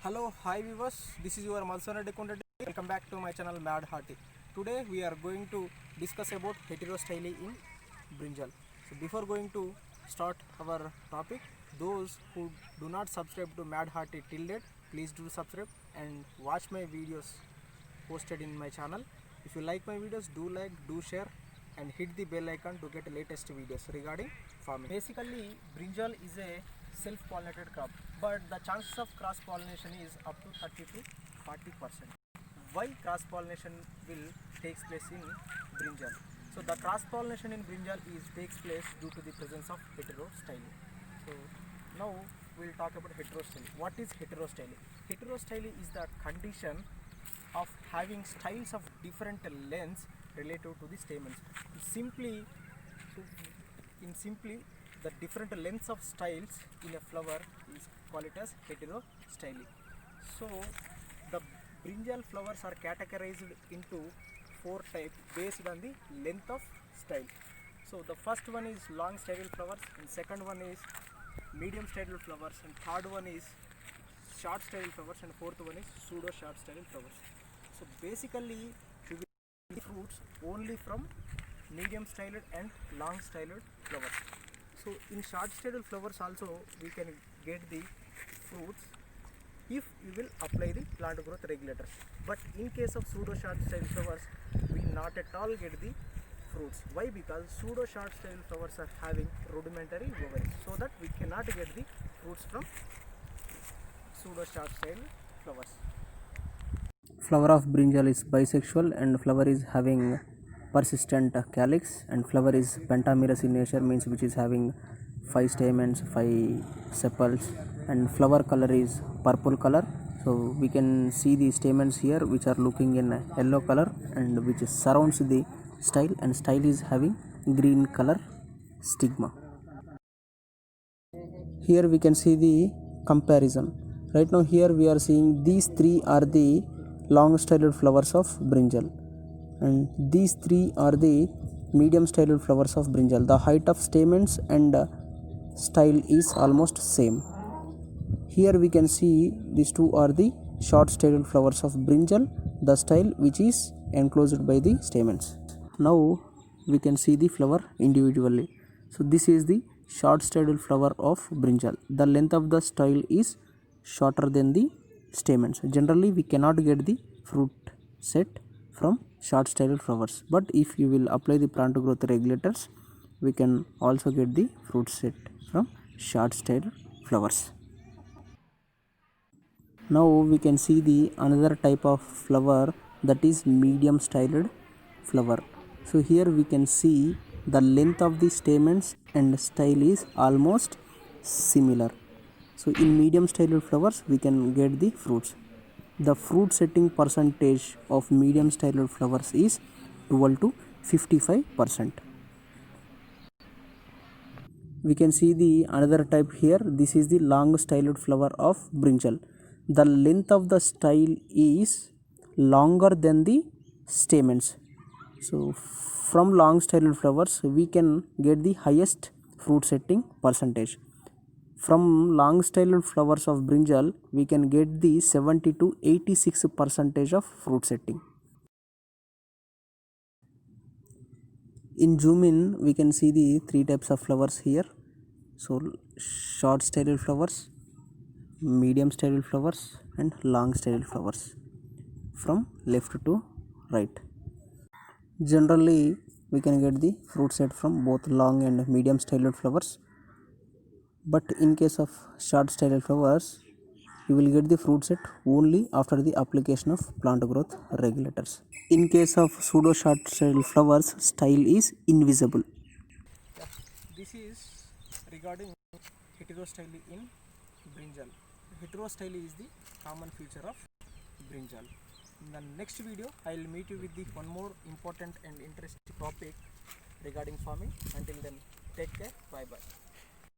Hello, hi viewers. This is your Malsana Dekundati. Welcome back to my channel Mad Hearty. Today we are going to discuss about heterostyly in brinjal. So before going to start our topic, those who do not subscribe to Mad Hearty till date, please do subscribe and watch my videos posted in my channel. If you like my videos, do like, do share and hit the bell icon to get latest videos regarding farming. Basically, brinjal is a self-pollinated crop, but the chances of cross-pollination is up to 30 to 40%. Why cross-pollination will takes place in brinjal? So the cross-pollination in brinjal takes place due to the presence of heterostyly. So now we'll talk about heterostyly. What is heterostyly? Heterostyly is the condition of having styles of different lengths relative to the stamens. Simply, the different lengths of styles in a flower is called it as heterostyly. So the brinjal flowers are categorized into four types based on the length of style. So the first one is long styled flowers, and second one is medium styled flowers, and third one is short styled flowers, and fourth one is pseudo short styled flowers. So basically we will get fruits only from medium styled and long styled flowers. So in short styled flowers also we can get the fruits if you will apply the plant growth regulators. But in case of pseudo short styled flowers, we not at all get the fruits. Why? Because pseudo short styled flowers are having rudimentary ovaries, so that we cannot get the fruits from pseudo short styled flowers. Flower of brinjal is bisexual and flower is having persistent calyx, and flower is pentamerous in nature, means which is having 5 stamens, 5 sepals, and flower color is purple color. So we can see the stamens here which are looking in yellow color and which surrounds the style, and style is having green color stigma. Here we can see the comparison. Right now here we are seeing these three are the long styled flowers of brinjal, and these three are the medium styled flowers of brinjal. The height of stamens and style is almost same. Here we can see these two are the short styled flowers of brinjal, the style which is enclosed by the stamens. Now we can see the flower individually. So this is the short styled flower of brinjal. The length of the style is shorter than the stamens. Generally we cannot get the fruit set from short styled flowers, but if you will apply the plant growth regulators, we can also get the fruit set from short styled flowers. Now we can see the another type of flower, that is medium styled flower. So here we can see the length of the stamens and style is almost similar. So in medium styled flowers we can get the fruits. The fruit setting percentage of medium styled flowers is 12 to 55%. We can see the another type here. This is the long styled flower of brinjal. The length of the style is longer than the stamens. So from long styled flowers we can get the highest fruit setting percentage. From long styled flowers of brinjal we can get the 70 to 86% of fruit setting. In zoom in we can see the three types of flowers here. So short styled flowers, medium styled flowers, and long styled flowers from left to right. Generally we can get the fruit set from both long and medium styled flowers, but in case of short styled flowers you will get the fruit set only after the application of plant growth regulators. In case of pseudo short styled flowers, style is invisible. Yeah, this is regarding heterostyly in brinjal. Heterostyly is the common feature of brinjal. In the next video, I will meet you with the one more important and interesting topic regarding farming. Until then, take care. Bye bye.